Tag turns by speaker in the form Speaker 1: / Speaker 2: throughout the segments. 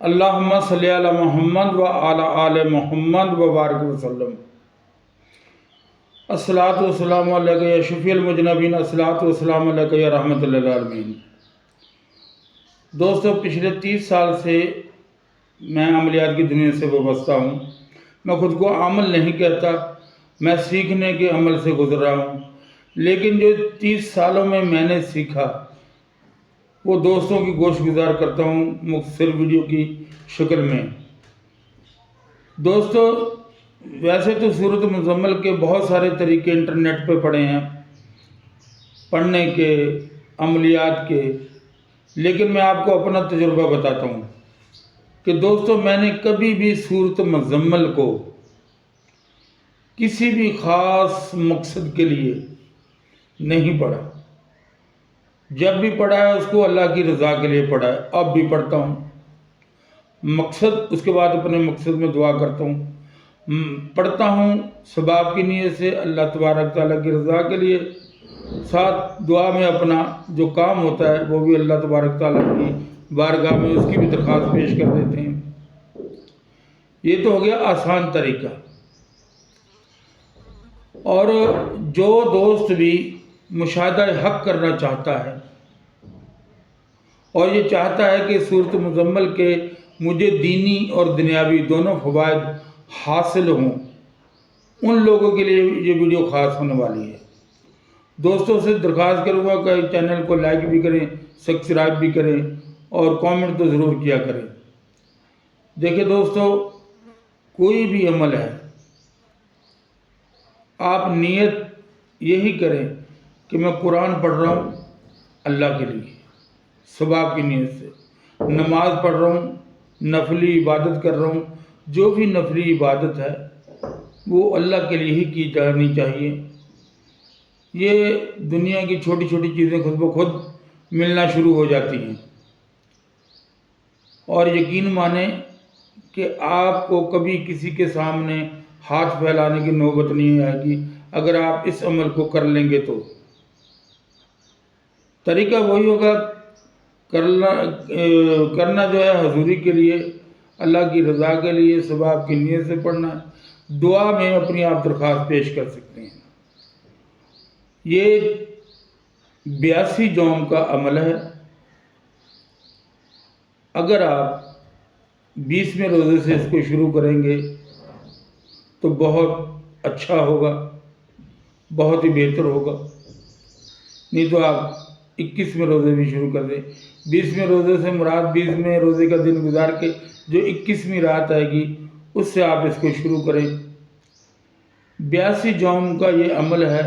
Speaker 1: اللہم صلی علی محمد و علی آل محمد و بارک وسلم۔ الصلاۃ والسلام علیکہ یا شفیع المذنبین، الصلاۃ والسلام علیکہ یا رحمۃ للعالمین۔ دوستو، پچھلے 30 سال سے میں عملیات کی دنیا سے وابستہ ہوں۔ میں خود کو عامل نہیں کہتا، میں سیکھنے کے عمل سے گزر رہا ہوں، لیکن جو 30 سالوں میں نے سیکھا وہ دوستوں کی گوشت گزار کرتا ہوں مختصر ویڈیو کی شکل میں۔ دوستو، ویسے تو سورۃ مزمل کے بہت سارے طریقے انٹرنیٹ پہ پڑے ہیں پڑھنے کے، عملیات کے، لیکن میں آپ کو اپنا تجربہ بتاتا ہوں کہ دوستو، میں نے کبھی بھی سورۃ مزمل کو کسی بھی خاص مقصد کے لیے نہیں پڑھا۔ جب بھی پڑھا ہے اس کو اللہ کی رضا کے لیے پڑھا ہے، اب بھی پڑھتا ہوں۔ مقصد، اس کے بعد اپنے مقصد میں دعا کرتا ہوں، پڑھتا ہوں ثواب کی نیت سے اللہ تبارک تعالیٰ کی رضا کے لیے، ساتھ دعا میں اپنا جو کام ہوتا ہے وہ بھی اللہ تبارک تعالیٰ کی بارگاہ میں اس کی بھی درخواست پیش کر دیتے ہیں۔ یہ تو ہو گیا آسان طریقہ۔ اور جو دوست بھی مشاہدہ حق کرنا چاہتا ہے اور یہ چاہتا ہے کہ سورۃ مزمل کے مجھے دینی اور دنیاوی دونوں فوائد حاصل ہوں، ان لوگوں کے لیے یہ ویڈیو خاص ہونے والی ہے۔ دوستوں سے درخواست کروں گا کہ چینل کو لائک بھی کریں، سبسکرائب بھی کریں اور کامنٹ تو ضرور کیا کریں۔ دیکھیں دوستو، کوئی بھی عمل ہے، آپ نیت یہی کریں کہ میں قرآن پڑھ رہا ہوں اللہ کے لیے، ثواب کی نیت سے، نماز پڑھ رہا ہوں، نفلی عبادت کر رہا ہوں، جو بھی نفلی عبادت ہے وہ اللہ کے لیے ہی کی جانی چاہیے۔ یہ دنیا کی چھوٹی چھوٹی چیزیں خود بخود ملنا شروع ہو جاتی ہیں، اور یقین مانیں کہ آپ کو کبھی کسی کے سامنے ہاتھ پھیلانے کی نوبت نہیں آئے گی اگر آپ اس عمل کو کر لیں گے تو۔ طریقہ وہی ہوگا، کرنا جو ہے حضوری کے لیے، اللہ کی رضا کے لیے، ثواب کی نیت سے پڑھنا ہے، دعا میں اپنی آپ درخواست پیش کر سکتے ہیں۔ یہ 82 جوم کا عمل ہے۔ اگر آپ 20ویں روزے سے اس کو شروع کریں گے تو بہت اچھا ہوگا، بہت ہی بہتر ہوگا، نہیں تو آپ 21ویں روزے بھی شروع کر دیں۔ 20ویں روزے سے مراد 20ویں روزے کا دن گزار کے جو 21ویں رات آئے گی اس سے آپ اس کو شروع کریں۔ 82 جوم کا یہ عمل ہے،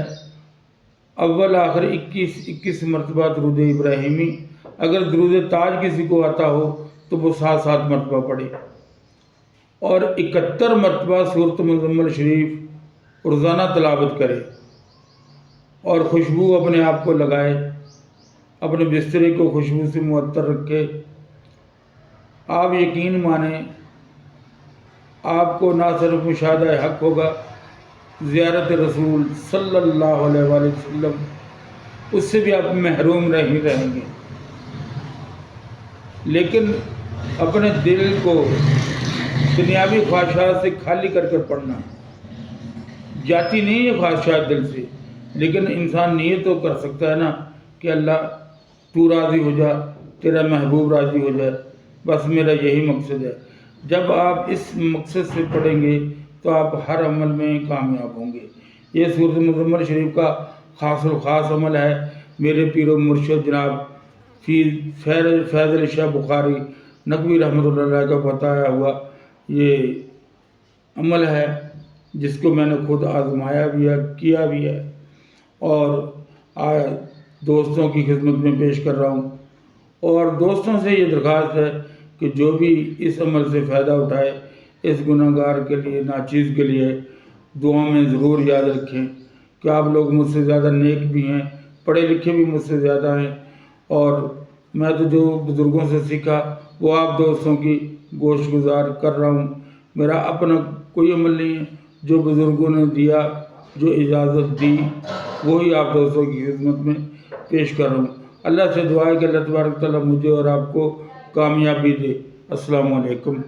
Speaker 1: اول آخر 21 مرتبہ درود ابراہیمی، اگر درود تاج کسی کو آتا ہو تو وہ 7 مرتبہ پڑھے، اور 71 مرتبہ سورۃ مزمل شریف روزانہ تلاوت کرے، اور خوشبو اپنے آپ کو لگائے، اپنے بسترے کو خوشبو سے معطر رکھے۔ آپ یقین مانیں، آپ کو نہ صرف مشاہدہ حق ہوگا، زیارت رسول صلی اللہ علیہ وآلہ وسلم، اس سے بھی آپ محروم رہیں گے۔ لیکن اپنے دل کو دنیاوی خواہشات سے خالی کر کر پڑھنا، جاتی نہیں ہے خواہشات دل سے، لیکن انسان نیت تو کر سکتا ہے نا کہ اللہ تو راضی ہو جا، تیرا محبوب راضی ہو جائے، بس میرا یہی مقصد ہے۔ جب آپ اس مقصد سے پڑھیں گے تو آپ ہر عمل میں کامیاب ہوں گے۔ یہ سورۃ مزمل شریف کا خاص الخاص عمل ہے۔ میرے پیر و مرشد جناب فیض علی شاہ بخاری نقوی رحمۃ اللہ علیہ کا بتایا ہوا یہ عمل ہے، جس کو میں نے خود آزمایا بھی ہے، کیا بھی ہے، اور دوستوں کی خدمت میں پیش کر رہا ہوں۔ اور دوستوں سے یہ درخواست ہے کہ جو بھی اس عمل سے فائدہ اٹھائے، اس گناہ گار کے لیے، ناچیز کے لیے دعا میں ضرور یاد رکھیں کہ آپ لوگ مجھ سے زیادہ نیک بھی ہیں، پڑھے لکھے بھی مجھ سے زیادہ ہیں، اور میں تو جو بزرگوں سے سیکھا وہ آپ دوستوں کی گوشت گزار کر رہا ہوں۔ میرا اپنا کوئی عمل نہیں ہے، جو بزرگوں نے دیا، جو اجازت دی، وہی آپ دوستوں کی خدمت میں پیش کر رہا ہوں۔ اللہ سے دعا ہے کہ اللہ تبارک تعالیٰ مجھے اور آپ کو کامیابی دے۔ السلام علیکم.